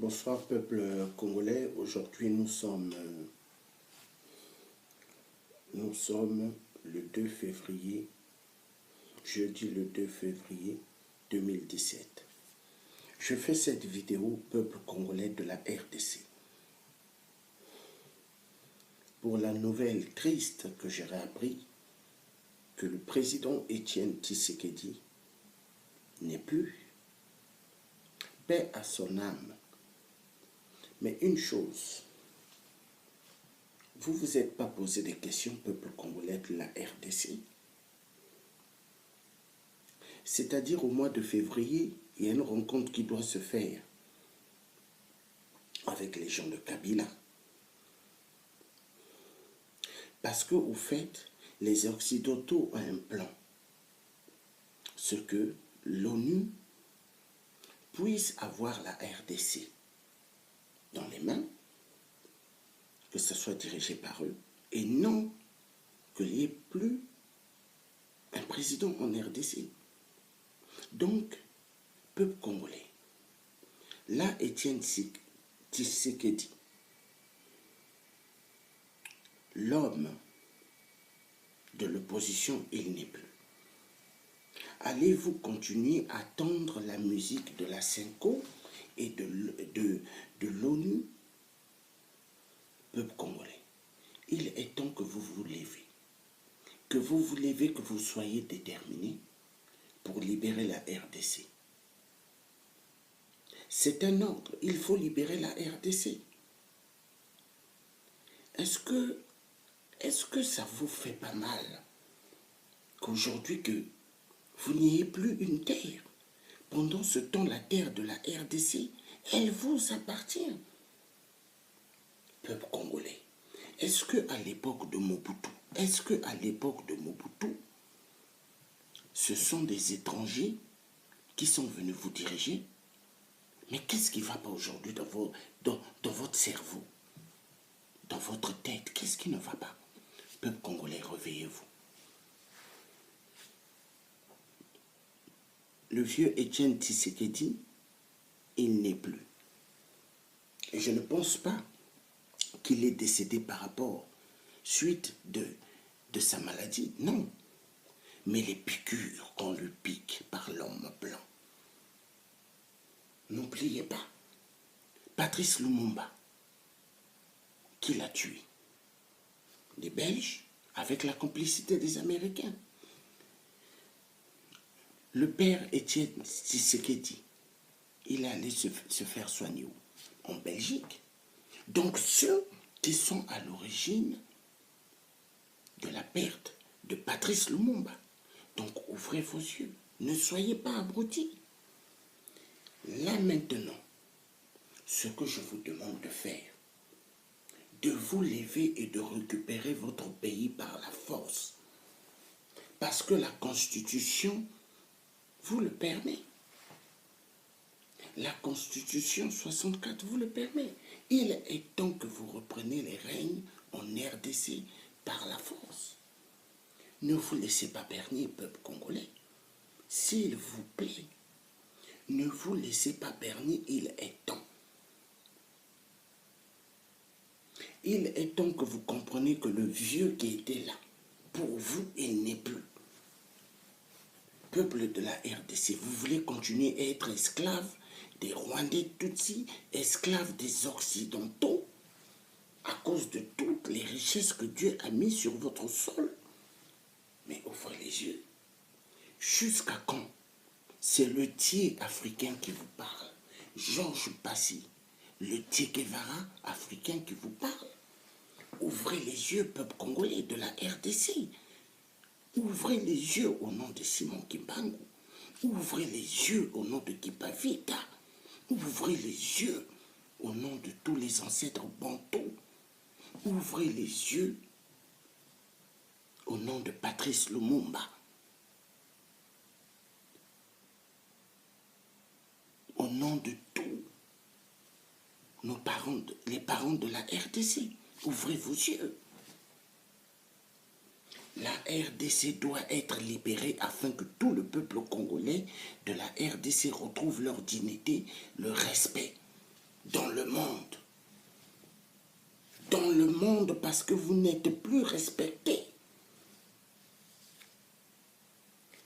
Bonsoir peuple congolais. Aujourd'hui nous sommes le 2 février, jeudi le 2 février 2017. Je fais cette vidéo peuple congolais de la RDC pour la nouvelle triste que j'ai appris que le président Étienne Tshisekedi n'est plus. Paix à son âme. Mais une chose, vous vous êtes pas posé des questions, peuple congolais de la RDC. C'est-à-dire au mois de février, il y a une rencontre qui doit se faire avec les gens de Kabila. Parce que, au fait, les Occidentaux ont un plan. Ce que l'ONU puisse avoir la RDC dans les mains, que ce soit dirigé par eux, et non qu'il n'y ait plus un président en RDC. Donc, peuple congolais, là, Étienne Tshisekedi, l'homme de l'opposition, il n'est plus. Allez-vous continuer à tendre la musique de la Senko et de l'ONU? Peuple congolais, il est temps que vous vous levez. Que vous levez, que vous soyez déterminés pour libérer la RDC. C'est un ordre, il faut libérer la RDC. Est-ce que ça vous fait pas mal qu'aujourd'hui que vous n'ayez plus une terre? Pendant ce temps, la terre de la RDC, elle vous appartient. Peuple congolais, est-ce qu'à l'époque de Mobutu, ce sont des étrangers qui sont venus vous diriger? Mais qu'est-ce qui ne va pas aujourd'hui dans votre cerveau, dans votre tête? Qu'est-ce qui ne va pas? Peuple congolais, réveillez-vous. Le vieux Étienne Tshisekedi, il n'est plus. Et je ne pense pas qu'il est décédé par rapport, suite de sa maladie, non. Mais les piqûres qu'on lui pique par l'homme blanc. N'oubliez pas, Patrice Lumumba, qui l'a tué. Les Belges, avec la complicité des Américains. Le père Étienne Tshisekedi, il est allé se faire soigner où? En Belgique. Donc ceux qui sont à l'origine de la perte de Patrice Lumumba. Donc ouvrez vos yeux, ne soyez pas abrutis. Là maintenant, ce que je vous demande de faire, de vous lever et de récupérer votre pays par la force. Parce que la Constitution vous le permet. La Constitution 64 vous le permet. Il est temps que vous repreniez les règnes en RDC par la force. Ne vous laissez pas berner, peuple congolais. S'il vous plaît, ne vous laissez pas berner, il est temps. Il est temps que vous compreniez que le vieux qui était là, pour vous, il n'est plus. Peuple de la RDC, vous voulez continuer à être esclave des Rwandais Tutsis, esclaves des Occidentaux, à cause de toutes les richesses que Dieu a mises sur votre sol? Mais ouvrez les yeux. Jusqu'à quand? C'est le Thiers africain qui vous parle. Georges Passy, le Che Guevara africain qui vous parle. Ouvrez les yeux, peuple congolais de la RDC. Ouvrez les yeux au nom de Simon Kimbangu. Ouvrez les yeux au nom de Kipavita. Ouvrez les yeux au nom de tous les ancêtres bantous. Ouvrez les yeux au nom de Patrice Lumumba. Au nom de tous nos parents, les parents de la RDC. Ouvrez vos yeux. La RDC doit être libérée afin que tout le peuple congolais de la RDC retrouve leur dignité, le respect. dans le monde parce que vous n'êtes plus respecté.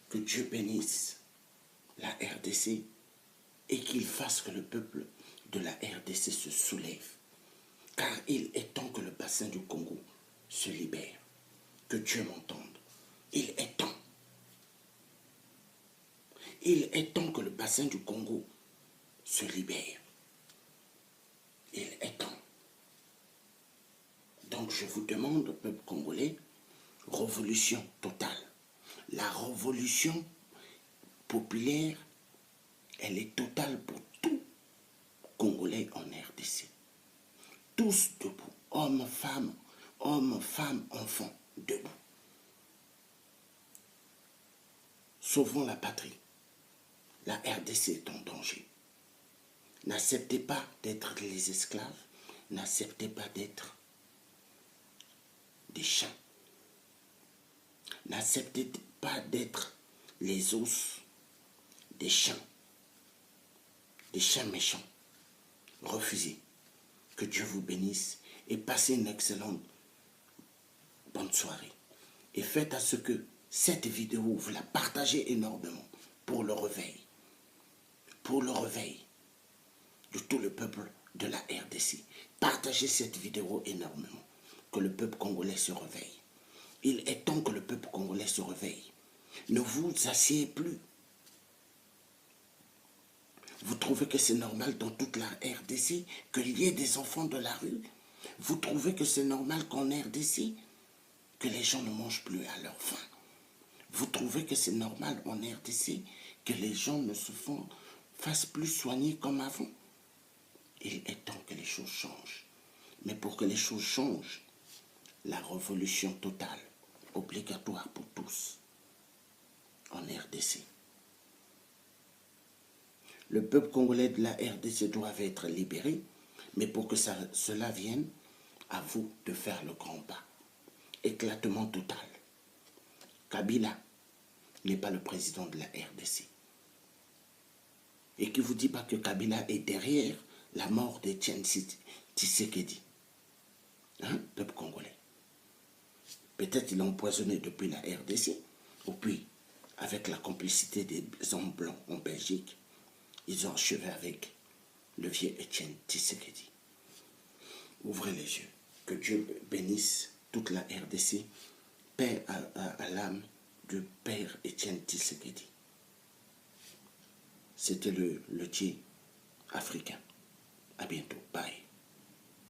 Que Dieu bénisse la RDC et qu'il fasse que le peuple de la RDC se soulève. Car il est temps que le bassin du Congo se libère. Que Dieu m'entende. Il est temps. Il est temps que le bassin du Congo se libère. Il est temps. Donc je vous demande, peuple congolais, révolution totale. La révolution populaire, elle est totale pour tout Congolais en RDC. Tous debout, hommes, femmes, enfants, debout. Sauvons la patrie. La RDC est en danger. N'acceptez pas d'être les esclaves. N'acceptez pas d'être des chiens. N'acceptez pas d'être les os des chiens méchants. Refusez. Que Dieu vous bénisse et passez une excellente bonne soirée. Et faites à ce que cette vidéo, vous la partagez énormément pour le réveil. Pour le réveil de tout le peuple de la RDC. Partagez cette vidéo énormément. Que le peuple congolais se réveille. Il est temps que le peuple congolais se réveille. Ne vous asseyez plus. Vous trouvez que c'est normal dans toute la RDC qu'il y ait des enfants de la rue? Vous trouvez que c'est normal qu'en RDC, que les gens ne mangent plus à leur faim? Vous trouvez que c'est normal en RDC que les gens ne se fassent plus soigner comme avant? Il est temps que les choses changent. Mais pour que les choses changent, la révolution totale, obligatoire pour tous, en RDC. Le peuple congolais de la RDC doit être libéré, mais pour que cela vienne, à vous de faire le grand pas. Éclatement total. Kabila n'est pas le président de la RDC. Et qui ne vous dit pas que Kabila est derrière la mort d'Etienne Tshisekedi. Hein, peuple congolais. Peut-être il a empoisonné depuis la RDC, ou puis, avec la complicité des hommes blancs en Belgique, ils ont achevé avec le vieux Etienne Tshisekedi. Ouvrez les yeux. Que Dieu bénisse toute la RDC. Paix à l'âme du père Etienne Tshisekedi. C'était le Dieu africain. À bientôt.